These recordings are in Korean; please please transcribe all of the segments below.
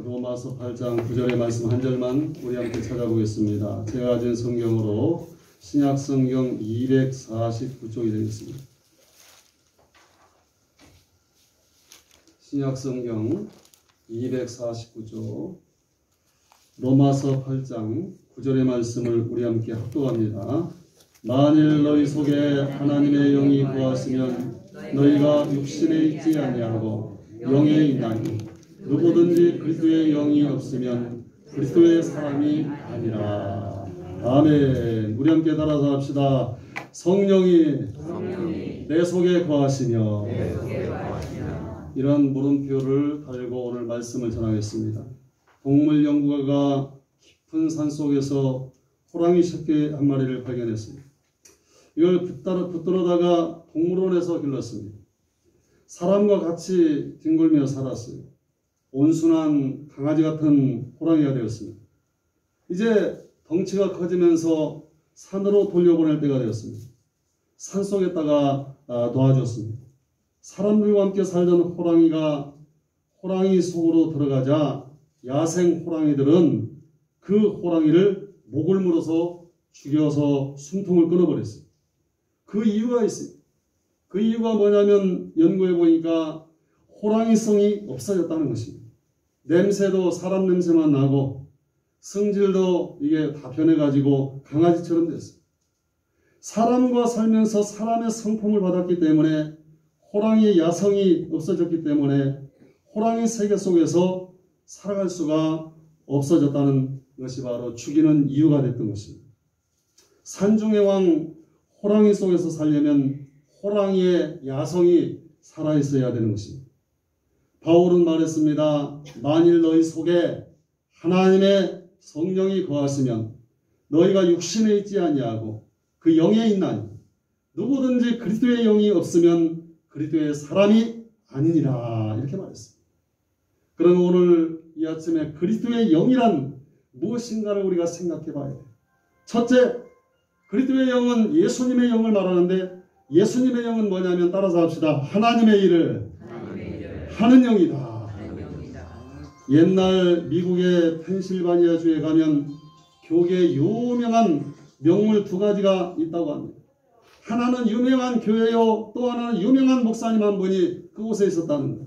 로마서 8장 9절의 말씀 한 절만 우리 함께 찾아보겠습니다. 제가 가진 성경으로 신약 성경 249쪽이 되겠습니다. 신약 성경 249쪽 로마서 8장 9절의 말씀을 우리 함께 합독합니다. 만일 너희 속에 하나님의 영이 거하시면 너희가 육신에 있지 아니하고 영에 있나니 누구든지 그리스도의 영이 없으면 그리스도의 사람이 아니라. 아멘. 우리 함께 따라서 합시다. 성령이 내 속에 거하시며. 이런 물음표를 달고 오늘 말씀을 전하겠습니다. 동물 연구가가 깊은 산 속에서 호랑이 새끼 한 마리를 발견했습니다. 이걸 붙들어다가 동물원에서 길렀습니다. 사람과 같이 뒹굴며 살았어요. 온순한 강아지 같은 호랑이가 되었습니다. 이제 덩치가 커지면서 산으로 돌려보낼 때가 되었습니다. 산속에다가 놓아줬습니다. 사람들과 함께 살던 호랑이가 호랑이 속으로 들어가자 야생 호랑이들은 그 호랑이를 목을 물어서 죽여서 숨통을 끊어버렸어요. 그 이유가 있어요. 그 이유가 뭐냐면 연구해 보니까 호랑이성이 없어졌다는 것입니다. 냄새도 사람 냄새만 나고 성질도 이게 다 변해가지고 강아지처럼 됐어요. 사람과 살면서 사람의 성품을 받았기 때문에 호랑이의 야성이 없어졌기 때문에 호랑이 세계 속에서 살아갈 수가 없어졌다는 것이 바로 죽이는 이유가 됐던 것입니다. 산중의 왕 호랑이 속에서 살려면 호랑이의 야성이 살아있어야 되는 것입니다. 바울은 말했습니다. 만일 너희 속에 하나님의 성령이 거하시면 너희가 육신에 있지 아니하고 그 영에 있나니 누구든지 그리스도의 영이 없으면 그리스도의 사람이 아니니라. 이렇게 말했습니다. 그럼 오늘 이 아침에 그리스도의 영이란 무엇인가를 우리가 생각해 봐야 돼요. 첫째, 그리스도의 영은 예수님의 영을 말하는데 예수님의 영은 뭐냐면 따라서 합시다. 하나님의 일을 하는 영이다. 옛날 미국의 펜실바니아 주에 가면 교계에 유명한 명물 두 가지가 있다고 합니다. 하나는 유명한 교회요, 또 하나는 유명한 목사님 한 분이 그곳에 있었다는 거예요.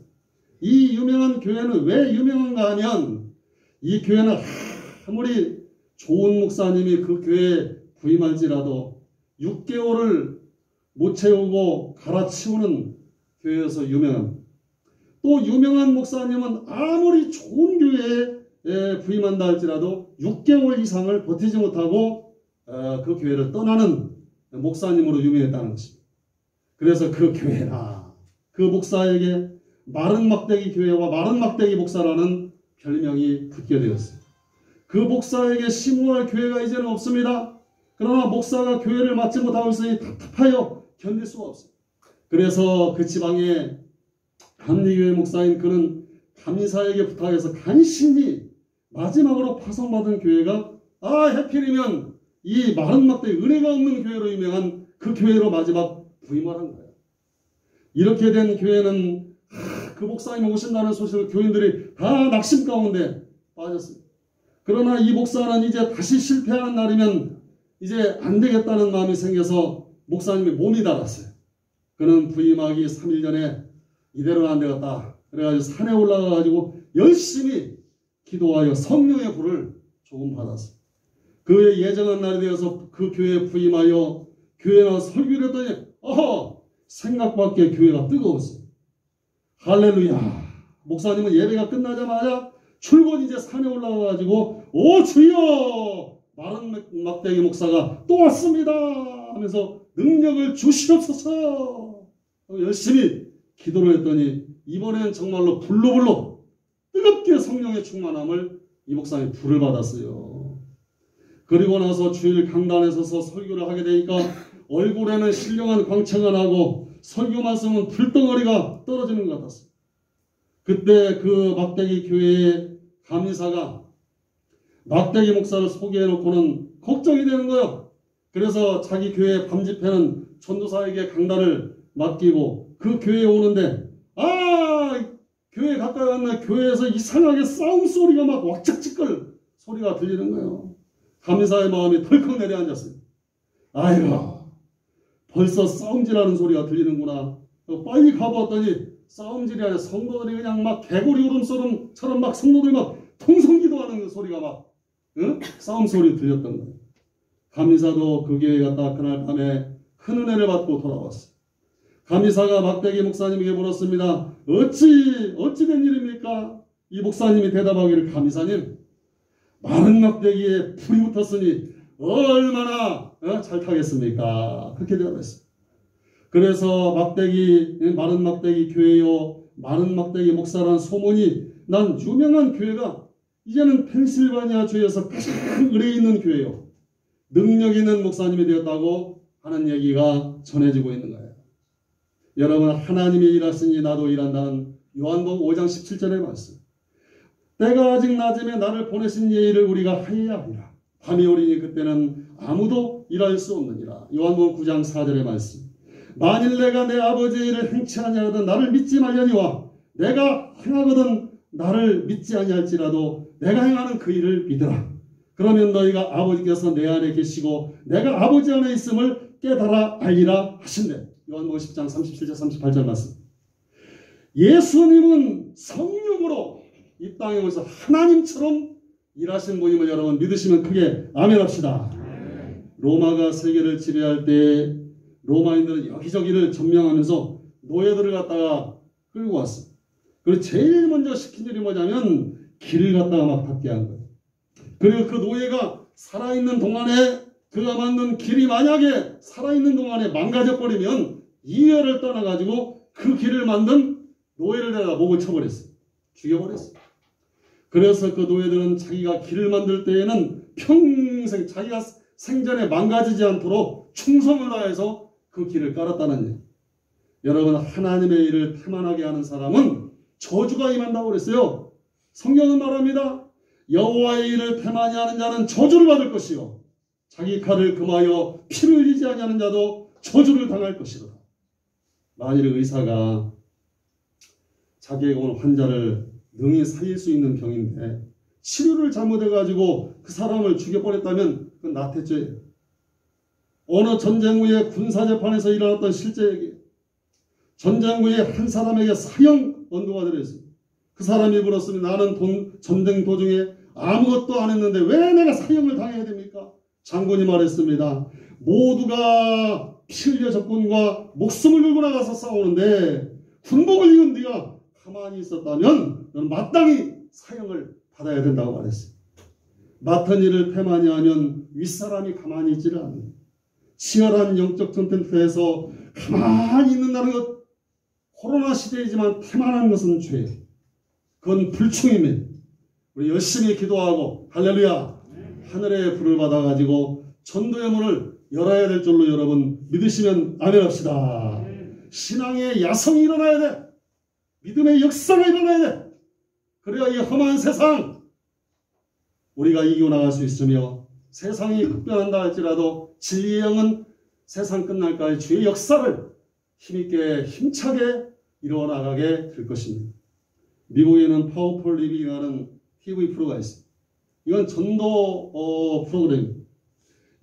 이 유명한 교회는 왜 유명한가 하면 이 교회는 아무리 좋은 목사님이 그 교회에 부임할지라도 6개월을 못 채우고 갈아치우는 교회여서 유명합니다. 또 유명한 목사님은 아무리 좋은 교회에 부임한다 할지라도 6개월 이상을 버티지 못하고 그 교회를 떠나는 목사님으로 유명했다는 것입니다. 그래서 그 교회나 그 목사에게 마른 막대기 교회와 마른 막대기 목사라는 별명이 붙게 되었어요. 그 목사에게 심우할 교회가 이제는 없습니다. 그러나 목사가 교회를 맡지 못하고 있으니 답답하여 견딜 수가 없어요. 그래서 그 지방에 감리교회 목사인 그는 감리사에게 부탁해서 간신히 마지막으로 파송받은 교회가 해필이면 이 마른 막대기 은혜가 없는 교회로 유명한 그 교회로 마지막 부임을 한 거예요. 이렇게 된 교회는 그 목사님이 오신다는 소식을 교인들이 다 낙심 가운데 빠졌어요. 그러나 이 목사는 이제 다시 실패하는 날이면 이제 안 되겠다는 마음이 생겨서 목사님의 몸이 달았어요. 그는 부임하기 3일 전에 이대로는 안 되겠다. 그래가지고 산에 올라가가지고 열심히 기도하여 성령의 불을 조금 받았어요. 그의 예정한 날이 되어서 그 교회에 부임하여 교회에 나와서 설교를 했더니 생각밖에 교회가 뜨거웠어요. 할렐루야. 목사님은 예배가 끝나자마자 출근 이제 산에 올라가가지고 오 주여 마른 막대기 목사가 또 왔습니다 하면서 능력을 주시옵소서 열심히 기도를 했더니 이번엔 정말로 불로 뜨겁게 성령의 충만함을 이 목사님이 불을 받았어요. 그리고 나서 주일 강단에 서서 설교를 하게 되니까 얼굴에는 신령한 광채가 나고 설교 말씀은 불덩어리가 떨어지는 것 같았어요. 그때 그 막대기 교회의 감리사가 막대기 목사를 소개해놓고는 걱정이 되는 거예요. 그래서 자기 교회 밤집회는 전도사에게 강단을 맡기고 그 교회에 오는데 교회 가까이 왔나 교회에서 이상하게 싸움 소리가 막 왁짝지껄 소리가 들리는 거예요. 감사의 마음이 덜컥 내려앉았어요. 아이고, 벌써 싸움질하는 소리가 들리는구나. 빨리 가보았더니 싸움질이 아니라 성도들이 그냥 막 개구리 울음소리처럼 막 성도들이 막 통성기도하는 그 소리가 막 싸움 소리 들렸던 거예요. 감리사도 그 교회 갔다 그날 밤에 큰 은혜를 받고 돌아왔어요. 감리사가 막대기 목사님에게 물었습니다. 어찌 된 일입니까? 이 목사님이 대답하기를, 감리사님, 마른 막대기에 불이 붙었으니 얼마나 잘 타겠습니까? 그렇게 대답했어요. 그래서 마른 막대기 교회요, 마른 막대기 목사라는 소문이 난 유명한 교회가 이제는 펜실바니아 주에서 가장 의뢰 있는 교회요, 능력 있는 목사님이 되었다고 하는 얘기가 전해지고 있는 거예요. 여러분, 하나님이 일하시니 나도 일한다는 요한복음 5장 17절의 말씀. 때가 아직 낮음에 나를 보내신 이 일을 우리가 하여야 하리라. 밤이 오리니 그때는 아무도 일할 수 없느니라. 요한복음 9장 4절의 말씀. 만일 내가 내 아버지의 일을 행치 아니하거든 나를 믿지 말려니와 내가 행하거든 나를 믿지 아니할지라도 내가 행하는 그 일을 믿으라. 그러면 너희가 아버지께서 내 안에 계시고 내가 아버지 안에 있음을 깨달아 알리라 하신대. 요한복음 10장 37절 38절 말씀. 예수님은 성령으로 이 땅에 오셔서 하나님처럼 일하신 분임을 여러분 믿으시면 크게 아멘 합시다. 로마가 세계를 지배할 때 로마인들은 여기저기를 점령하면서 노예들을 갖다가 끌고 왔어. 그리고 제일 먼저 시킨 일이 뭐냐면 길을 갖다가 막 닫게 한 거예요. 그리고 그 노예가 살아있는 동안에 그가 만든 길이 만약에 살아있는 동안에 망가져 버리면 이해를 떠나가지고 그 길을 만든 노예를 데려다 목을 쳐버렸어요. 죽여버렸어요. 그래서 그 노예들은 자기가 길을 만들 때에는 평생 자기가 생전에 망가지지 않도록 충성을 다해서 그 길을 깔았다는 얘기예요. 여러분, 하나님의 일을 태만하게 하는 사람은 저주가 임한다고 그랬어요. 성경은 말합니다. 여호와의 일을 태만히 하는 자는 저주를 받을 것이요 자기 칼을 금하여 피를 흘리지 아니하는 자도 저주를 당할 것이로다. 만일 의사가 자기에게 온 환자를 능히 살릴 수 있는 병인데 치료를 잘못해가지고 그 사람을 죽여버렸다면 그건 나태죄예요. 어느 전쟁 후에 군사재판에서 일어났던 실제 얘기예요. 전쟁 후에 한 사람에게 사형 언도가 내려있어요. 그 사람이 물었습니다. 나는 전쟁 도중에 아무것도 안 했는데 왜 내가 사형을 당해야 됩니까? 장군이 말했습니다. 모두가 피 흘려 적군과 목숨을 걸고 나가서 싸우는데 군복을 입은 네가 가만히 있었다면 너는 마땅히 사형을 받아야 된다고 말했어요. 맡은 일을 태만히 하면 윗사람이 가만히 있지를 않아요. 치열한 영적 전쟁터에서 가만히 있는다는 것, 코로나 시대이지만 태만한 것은 죄예요. 그건 불충입니다. 우리 열심히 기도하고 할렐루야 하늘의 불을 받아가지고 전도의 문을 열어야 될 줄로 여러분 믿으시면 아멘 합시다. 신앙의 야성이 일어나야 돼. 믿음의 역사가 일어나야 돼. 그래야 이 험한 세상 우리가 이겨나갈 수 있으며 세상이 급변한다 할지라도 진리의 영은 세상 끝날까지 주의 역사를 힘있게 힘차게 이루어나가게 될 것입니다. 미국에는 파워풀 리빙이라는 TV 프로가 있어요. 이건 전도 프로그램입니다.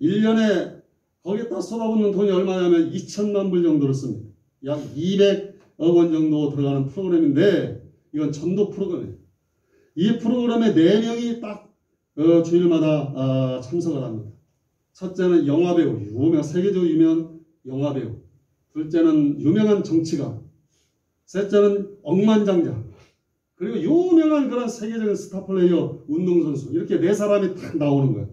1년에 거기에다 쏟아붓는 돈이 얼마냐면 2천만 불 정도를 씁니다. 약 200억 원 정도 들어가는 프로그램인데 이건 전도 프로그램이에요. 이 프로그램에 4명이 딱 주일마다 참석을 합니다. 첫째는 영화배우, 세계적으로 유명한 영화배우. 둘째는 유명한 정치가. 셋째는 억만장자. 그리고 유명한 그런 세계적인 스타 플레이어, 운동선수. 이렇게 4사람이 딱 나오는 거예요.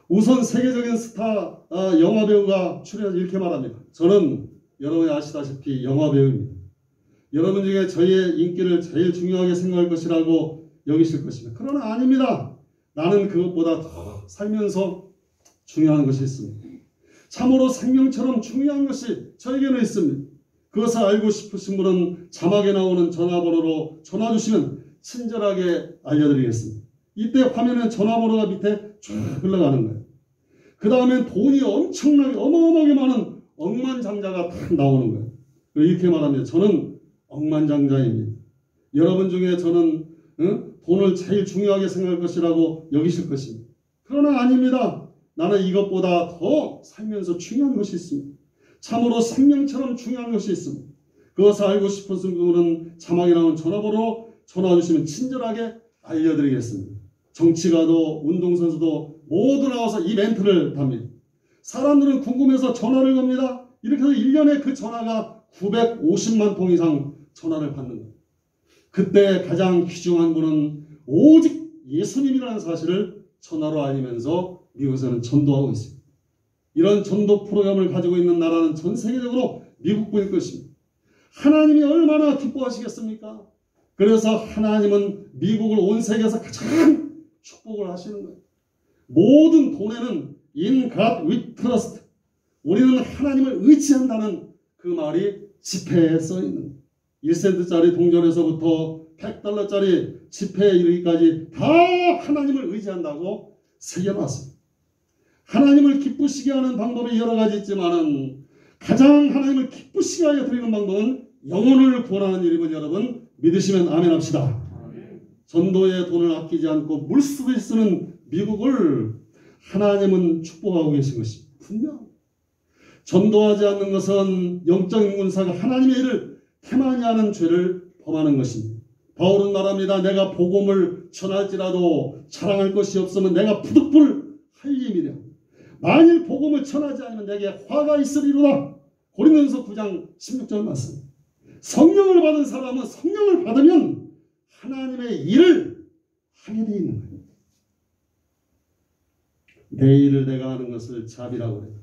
우선 세계적인 스타 영화배우가 출연해서 이렇게 말합니다. 저는 여러분이 아시다시피 영화배우입니다. 여러분 중에 저의 인기를 제일 중요하게 생각할 것이라고 여기실 것입니다. 그러나 아닙니다. 나는 그것보다 더 살면서 중요한 것이 있습니다. 참으로 생명처럼 중요한 것이 저에게는 있습니다. 그것을 알고 싶으신 분은 자막에 나오는 전화번호로 전화 주시면 친절하게 알려드리겠습니다. 이때 화면에 전화번호가 밑에 쭉 흘러가는 거예요. 그 다음엔 돈이 엄청나게 어마어마하게 많은 억만장자가 딱 나오는 거예요. 이렇게 말합니다. 저는 억만장자입니다. 여러분 중에 저는 돈을 제일 중요하게 생각할 것이라고 여기실 것입니다. 그러나 아닙니다. 나는 이것보다 더 살면서 중요한 것이 있습니다. 참으로 생명처럼 중요한 것이 있습니다. 그것을 알고 싶으신 분은 자막에 나온 전화번호로 전화 주시면 친절하게 알려드리겠습니다. 정치가도 운동선수도 모두 나와서 이 멘트를 답니다. 사람들은 궁금해서 전화를 겁니다. 이렇게 해서 1년에 그 전화가 950만 통 이상 전화를 받는 거예요. 그때 가장 귀중한 분은 오직 예수님이라는 사실을 전화로 알리면서 미국에서는 전도하고 있습니다. 이런 전도 프로그램을 가지고 있는 나라는 전 세계적으로 미국뿐일 것입니다. 하나님이 얼마나 기뻐하시겠습니까? 그래서 하나님은 미국을 온 세계에서 가장 축복을 하시는 거예요. 모든 돈에는 In God we trust. 우리는 하나님을 의지한다는 그 말이 지폐에 써 있는 거예요. 1센트짜리 동전에서부터 100달러짜리 지폐에 이르기까지 다 하나님을 의지한다고 새겨놨습니다. 하나님을 기쁘시게 하는 방법이 여러 가지 있지만 가장 하나님을 기쁘시게 하여 드리는 방법은 영혼을 구원하는 일임을 여러분 믿으시면 아멘 합시다. 전도에 돈을 아끼지 않고 물쓰듯이 쓰는 미국을 하나님은 축복하고 계신 것입니다. 분명 전도하지 않는 것은 영적인 군사가 하나님의 일을 태만히 하는 죄를 범하는 것입니다. 바울은 말합니다. 내가 복음을 전할지라도 자랑할 것이 없으면 내가 부득불 할림이라. 만일 복음을 전하지 않으면 내게 화가 있으리로다. 고린도전서 9장 16절 말씀. 성령을 받은 사람은 성령을 받으면 하나님의 일을 하게 되어 있는 거예요. 내 일을 내가 하는 것을 잡이라고 해요.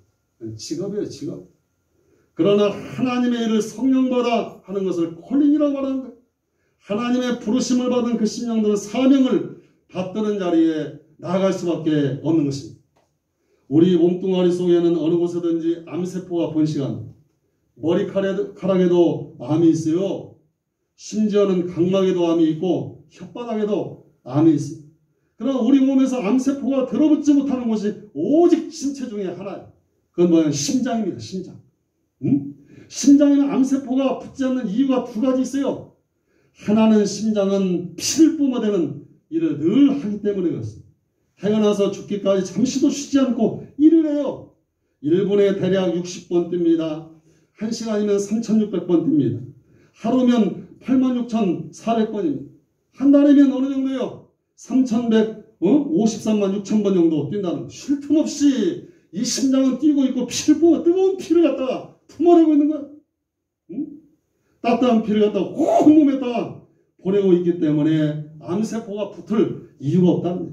직업이에요, 직업. 그러나 하나님의 일을 성령받아 하는 것을 콜링이라고 말하는 거예요. 하나님의 부르심을 받은 그 심령들은 사명을 받드는 자리에 나아갈 수밖에 없는 것입니다. 우리 몸뚱아리 속에는 어느 곳에든지 암세포가 번식합니다. 머리카락에도 암이 있어요. 심지어는 각막에도 암이 있고 혓바닥에도 암이 있습니다. 그러나 우리 몸에서 암세포가 들어붙지 못하는 곳이 오직 신체 중에 하나예요. 그건 뭐냐면 심장입니다. 심장. 심장에는 암세포가 붙지 않는 이유가 두 가지 있어요. 하나는 심장은 피를 뿜어대는 일을 늘 하기 때문에 그렇습니다. 태어나서 죽기까지 잠시도 쉬지 않고 일을 해요. 1분에 대략 60번 뜁니다. 1시간이면 3,600번 뜁니다. 하루면 86,400번입니다. 한 달이면 어느 정도요? 3,153만 6천 번 정도 뛴다는 쉴 틈 없이 이 심장은 뛰고 있고 피를 뿜어 뜨거운 피를 갖다가 품어내고 있는 거야. 따뜻한 피를 갖다가 온 몸에다가 보내고 있기 때문에 암세포가 붙을 이유가 없다는 거예요.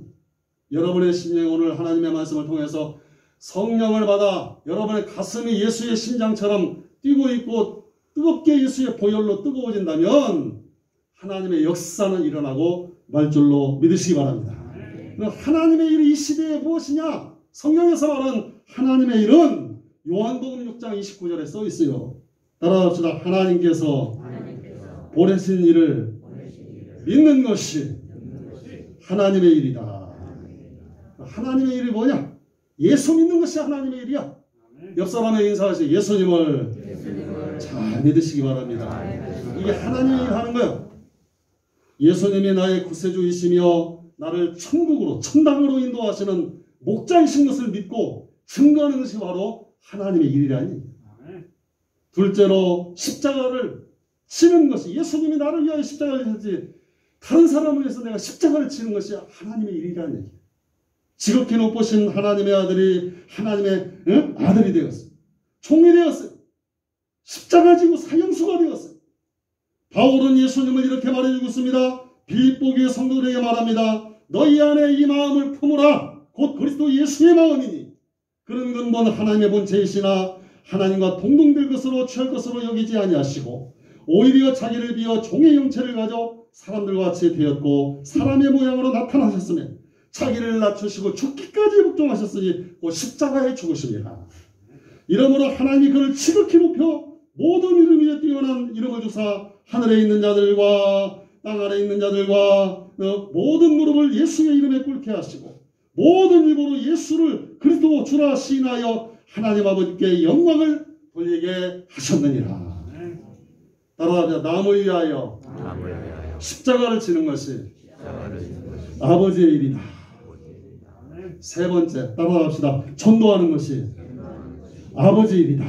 여러분의 심령이 오늘 하나님의 말씀을 통해서 성령을 받아 여러분의 가슴이 예수의 심장처럼 뛰고 있고 뜨겁게 예수의 보혈로 뜨거워진다면 하나님의 역사는 일어나고 말줄로 믿으시기 바랍니다. 하나님의 일이 이 시대에 무엇이냐? 성경에서 말하는 하나님의 일은 요한복음 6장 29절에 써 있어요. 따라합시다. 하나님께서 보내신 일을 믿는 것이 하나님의 일이다. 하나님의 일이 뭐냐? 예수 믿는 것이 하나님의 일이야. 옆 사람의 인사하시 예수님을 잘 믿으시기 바랍니다. 이게 하나님의 일 하는 거예요. 예수님이 나의 구세주이시며 나를 천국으로 천당으로 인도하시는 목자이신 것을 믿고 증거하는 것이 바로 하나님의 일이라니. 둘째로 십자가를 치는 것이 예수님이 나를 위하여 십자가를 지셨지 다른 사람을 위해서 내가 십자가를 치는 것이 하나님의 일이라는 얘기예요. 지극히 높으신 하나님의 아들이 하나님의 아들이 되었어요. 종이 되었어요. 십자가 지고 사형수가 되었어요. 바울은 예수님을 이렇게 말해주고 있습니다. 빌립보교의 성도들에게 말합니다. 너희 안에 이 마음을 품으라. 곧 그리스도 예수의 마음이니 그런 근본 하나님의 본체이시나 하나님과 동등될 것으로 취할 것으로 여기지 아니하시고 오히려 자기를 비워 종의 형체를 가져 사람들과 같이 되었고 사람의 모양으로 나타나셨으며 자기를 낮추시고 죽기까지 복종하셨으니 곧 십자가에 죽으십니다. 이러므로 하나님이 그를 지극히 높여 모든 이름 위에 뛰어난 이름을 주사 하늘에 있는 자들과 땅 아래 있는 자들과 모든 무릎을 예수의 이름에 꿇게 하시고 모든 입으로 예수를 그리스도 주라 시인하여 하나님 아버지께 영광을 돌리게 하셨느니라. 따라하자. 남을 위하여 십자가를 지는 것이 아버지의 일이다. 세 번째, 따라갑시다. 전도하는 것이 아버지의 일이다.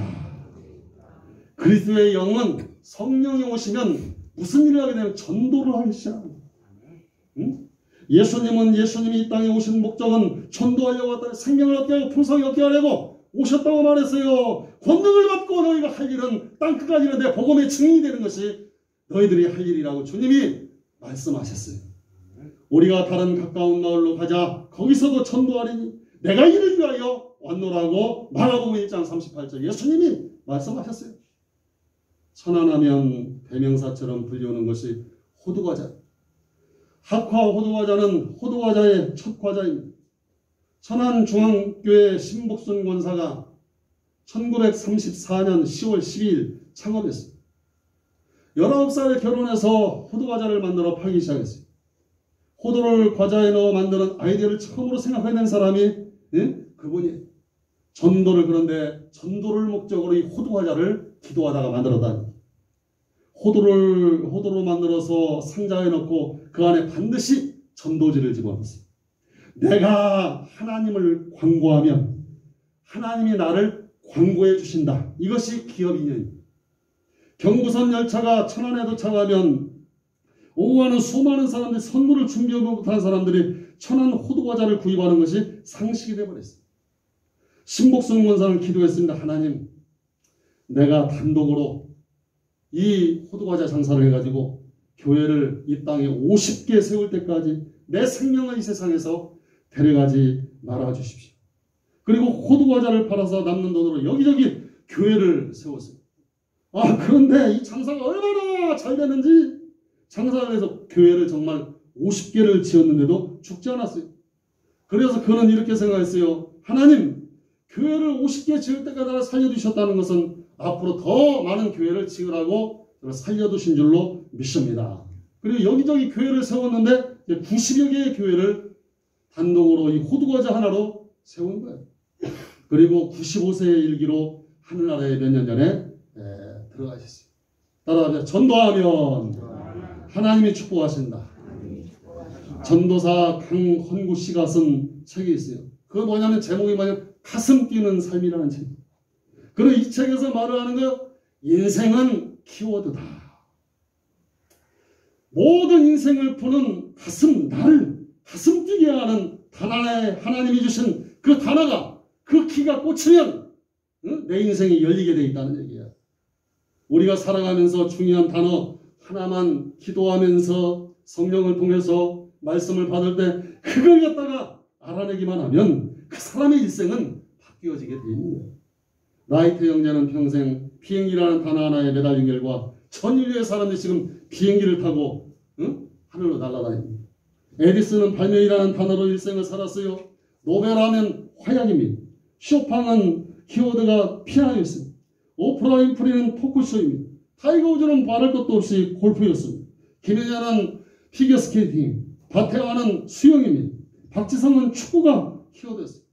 그리스도의 영은 성령이 오시면 무슨 일을 하게 되면 전도를 하기 시작합니다. 응? 예수님이 이 땅에 오신 목적은 전도하려고 왔다. 생명을 얻게 하고 풍성히 얻게 하려고 오셨다고 말했어요. 권능을 받고 너희가 할 일은 땅끝까지 이르러 내 복음의 증인이 되는 것이 너희들이 할 일이라고 주님이 말씀하셨어요. 우리가 다른 가까운 마을로 가자. 거기서도 전도하리니 내가 이를 위하여 왔노라고 마가복음 1장 38절 예수님이 말씀하셨어요. 천안하면 대명사처럼 불리우는 것이 호두과자. 학화 호두과자는 호두과자의 첫 과자입니다. 천안중앙교회 신복순 권사가 1934년 10월 12일 창업했어요. 19살에 결혼해서 호두과자를 만들어 팔기 시작했어요. 호두를 과자에 넣어 만드는 아이디어를 처음으로 생각해낸 사람이 그분이 그런데 전도를 목적으로 이 호두과자를 기도하다가 만들었다. 호두로 만들어서 상자에 넣고 그 안에 반드시 전도지를 집어넣었어요. 내가 하나님을 광고하면 하나님이 나를 광고해 주신다. 이것이 기업 인연입니다. 경부선 열차가 천안에 도착하면 오후에는 수많은 사람들이 선물을 준비하지 못한 사람들이 천안 호두과자를 구입하는 것이 상식이 되어버렸어요. 신복순 권사는 기도했습니다. 하나님, 내가 단독으로 이 호두과자 장사를 해가지고 교회를 이 땅에 50개 세울 때까지 내 생명을 이 세상에서 데려가지 말아주십시오. 그리고 호두과자를 팔아서 남는 돈으로 여기저기 교회를 세웠어요. 그런데 이 장사가 얼마나 잘 되는지 장사를 해서 교회를 정말 50개를 지었는데도 죽지 않았어요. 그래서 그는 이렇게 생각했어요. 하나님, 교회를 50개 지을 때까지 살려두셨다는 것은 앞으로 더 많은 교회를 지으라고 살려두신 줄로 믿습니다. 그리고 여기저기 교회를 세웠는데 90여 개의 교회를 단독으로 이 호두과자 하나로 세운 거예요. 그리고 95세의 일기로 하늘나라에 몇 년 전에 들어가셨어요. 따라하면 전도하면 하나님이 축복하신다. 전도사 강헌구 씨가 쓴 책이 있어요. 그거 뭐냐면 제목이 뭐냐면 가슴 뛰는 삶이라는 책. 그리고 이 책에서 말을 하는 거예요. 인생은 키워드다. 모든 인생을 푸는 나를 가슴 뛰게 하는 단 하나의 하나님이 주신 그 단어가 그 키가 꽂히면 내 인생이 열리게 돼 있다는 얘기야. 우리가 살아가면서 중요한 단어 하나만 기도하면서 성령을 통해서 말씀을 받을 때 그걸 갖다가 알아내기만 하면 그 사람의 일생은 바뀌어지게 돼 있는 거예요. 라이트 형제는 평생 비행기라는 단어 하나에 매달린 결과 전 인류의 사람들이 지금 비행기를 타고 하늘로 날아다닙니다. 에디슨은 발명이라는 단어로 일생을 살았어요. 노벨하면 화약입니다. 쇼팡은 키워드가 피아노였습니다. 오프라 윈프리는 토크쇼입니다. 타이거 우즈는 말할 것도 없이 골프였습니다. 김연아는 피겨스케이팅, 박태환은 수영입니다. 박지성은 축구가 키워드였습니다.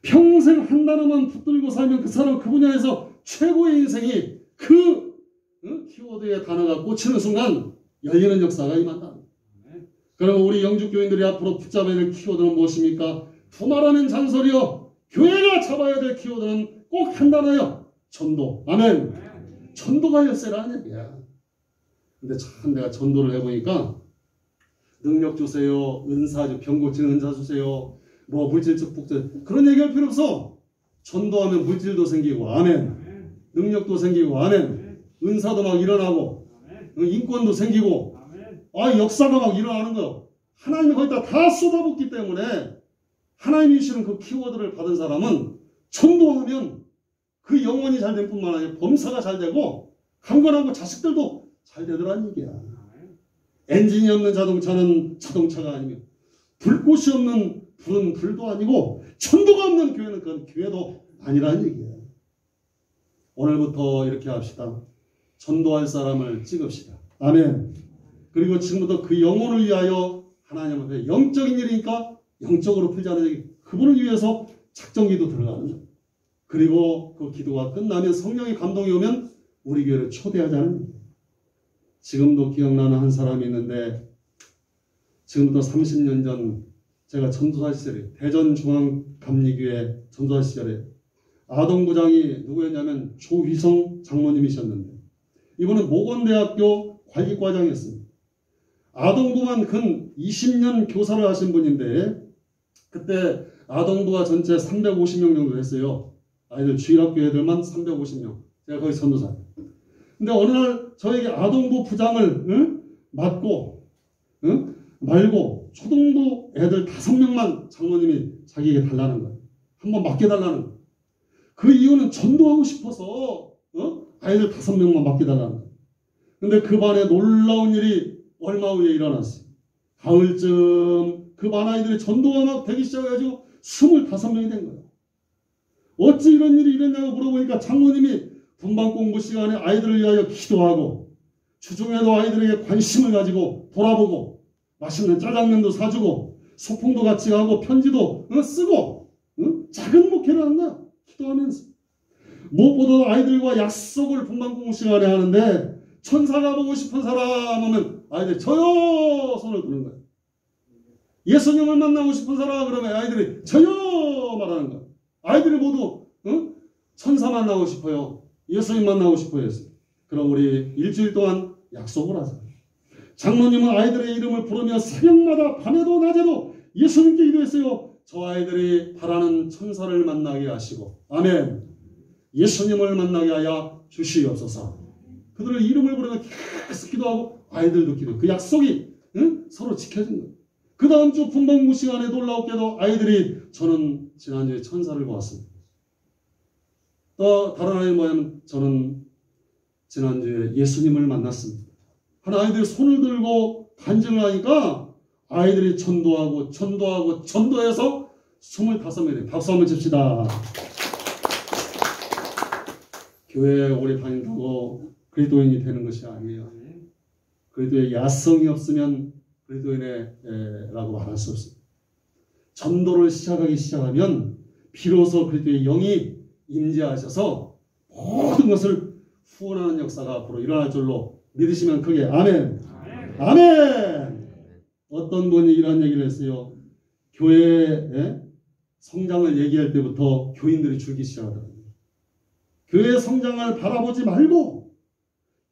평생 한 단어만 붙들고 살면 그 사람 그 분야에서 최고의 인생이 그 키워드의 단어가 꽂히는 순간 열리는 역사가 임한다. 그러면 우리 영주교인들이 앞으로 붙잡아야 될 키워드는 무엇입니까? 두말하면 잔소리요. 교회가 잡아야 될 키워드는 꼭 한 단어요. 전도. 아멘. 전도가 열쇠라는 얘기야. 근데 참 내가 전도를 해보니까 능력 주세요. 은사, 병 고치는 은사 주세요. 뭐 물질 축복들 그런 얘기할 필요 없어. 전도하면 물질도 생기고 아멘. 능력도 생기고 아멘. 은사도 막 일어나고 인권도 생기고 역사가 막 일어나는 거요. 하나님이 거기다 다 쏟아붓기 때문에 하나님이 주시는 그 키워드를 받은 사람은 전도하면 그 영혼이 잘 될 뿐만 아니라 범사가 잘 되고 강건하고 자식들도 잘 되더라는 얘기야. 엔진이 없는 자동차는 자동차가 아니며 불꽃이 없는 불은 불도 아니고 전도가 없는 교회는 그건 교회도 아니라는 얘기야. 오늘부터 이렇게 합시다. 전도할 사람을 찍읍시다. 아멘. 그리고 지금부터 그 영혼을 위하여 하나님 앞에 영적인 일이니까 영적으로 풀자는 얘기. 그분을 위해서 작정기도 들어가는 거예요. 그리고 그 기도가 끝나면 성령의 감동이 오면 우리 교회를 초대하자는 거예요. 지금도 기억나는 한 사람이 있는데 지금부터 30년 전 제가 전도사 시절에 대전중앙감리교회 전도사 시절에 아동부장이 누구였냐면 조휘성 장로님이셨는데 이분은 모건대학교 관리과장이었습니다. 아동부만 근 20년 교사를 하신 분인데 그때 아동부가 전체 350명 정도 됐어요. 아이들 주일학교 애들만 350명. 제가 거기 전도사. 근데 어느 날 저에게 아동부 부장을 맡고 말고 초등부 애들 5명만 장로님이 자기에게 달라는 거예요. 한번 맡겨달라는 거예요. 그 이유는 전도하고 싶어서 아이들 5명만 맡겨달라는 거예요. 근데 그 반에 놀라운 일이 얼마 후에 일어났어요. 가을쯤 그 반 아이들이 전도가 막 되기 시작해가지고 25명이 된 거예요. 어찌 이런 일이 일어났냐고 물어보니까 장로님이 분방 공부 시간에 아이들을 위하여 기도하고 주중에도 아이들에게 관심을 가지고 돌아보고 맛있는 짜장면도 사주고 소풍도 같이 가고 편지도 쓰고 작은 목회를 하는 거야. 기도하면서. 무엇보다 아이들과 약속을 분방 공부 시간에 하는데 천사가 보고 싶은 사람 하면 아이들이 저요 손을 드는 거예요. 예수님을 만나고 싶은 사람 그러면 아이들이 저요 말하는 거예요. 아이들이 모두 천사 만나고 싶어요. 예수님 만나고 싶어요. 그럼 우리 일주일 동안 약속을 하자. 장로님은 아이들의 이름을 부르며 새벽마다 밤에도 낮에도 예수님께 기도했어요. 저 아이들이 바라는 천사를 만나게 하시고 아멘. 예수님을 만나게 하여 주시옵소서. 그들의 이름을 부르며 계속 기도하고 아이들도 기도해요. 그 약속이 서로 지켜진 거예요. 그 다음 주 분방구 시간에 놀라웠게도 아이들이 저는 지난주에 천사를 보았습니다. 또 다른 아이는 뭐냐면 저는 지난주에 예수님을 만났습니다. 한 아이들이 손을 들고 간증을 하니까 아이들이 전도해서 25명이 박수 한번 칩시다. 교회에 오래 다닌다고 그리스도인이 되는 것이 아니에요. 그리스도의 야성이 없으면 그리스도인이라고 말할 수 없습니다. 전도를 시작하면 비로소 그리스도의 영이 임재하셔서 모든 것을 후원하는 역사가 앞으로 일어날 줄로 믿으시면 크게 아멘. 아멘. 어떤 분이 이런 얘기를 했어요. 교회의 성장을 얘기할 때부터 교인들이 줄기 시작하더라고요. 교회의 성장을 바라보지 말고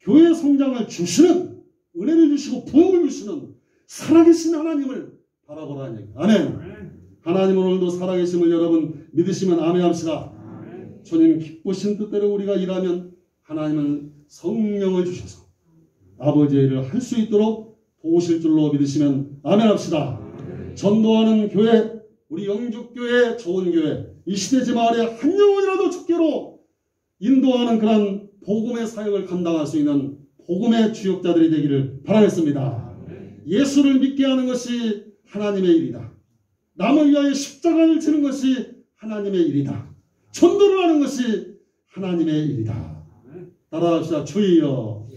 교회의 성장을 주시는 은혜를 주시고 부흥을 주시는 살아계신 하나님을 바라보라는 얘기. 아멘. 하나님 오늘도 살아계심을 여러분 믿으시면 아멘 합시다. 주님 기쁘신 뜻대로 우리가 일하면 하나님은 성령을 주셔서 아버지의 일을 할 수 있도록 도우실 줄로 믿으시면 아멘 합시다. 전도하는 교회, 우리 영죽교회 좋은 교회, 이 시대 마을에 한 영혼이라도 죽게로 인도하는 그런 복음의 사역을 감당할 수 있는 복음의 주역자들이 되기를 바라겠습니다. 예수를 믿게 하는 것이 하나님의 일이다. 남을 위하여 십자가를 지는 것이 하나님의 일이다. 전도를 하는 것이 하나님의 일이다. 따라합시다. 주여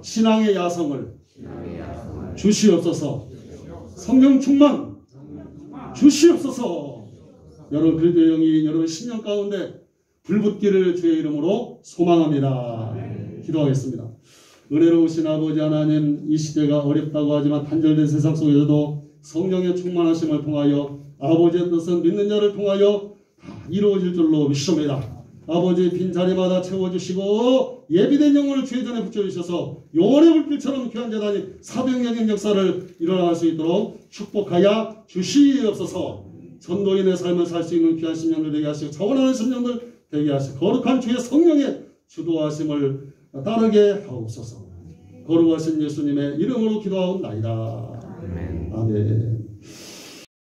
신앙의 야성을 주시옵소서. 성령 충만 주시옵소서. 여러분 그리스도의 영이 여러분 신령 가운데 불붙기를 주의 이름으로 소망합니다. 기도하겠습니다. 은혜로우신 아버지 하나님, 이 시대가 어렵다고 하지만 단절된 세상 속에서도 성령의 충만하심을 통하여 아버지의 뜻은 믿는 자를 통하여 다 이루어질 줄로 믿습니다. 아버지 빈자리마다 채워주시고 예비된 영혼을 주의 전에 붙여주셔서 영원의 불길처럼 귀한 재단이 사도행적인 역사를 일어날 수 있도록 축복하여 주시옵소서. 전도인의 삶을 살 수 있는 귀한 심령들 되게 하시고 자원하는 심령들 되게 하시고 거룩한 주의 성령의 주도하심을 따르게 하옵소서. 거룩하신 예수님의 이름으로 기도하옵나이다. 아멘.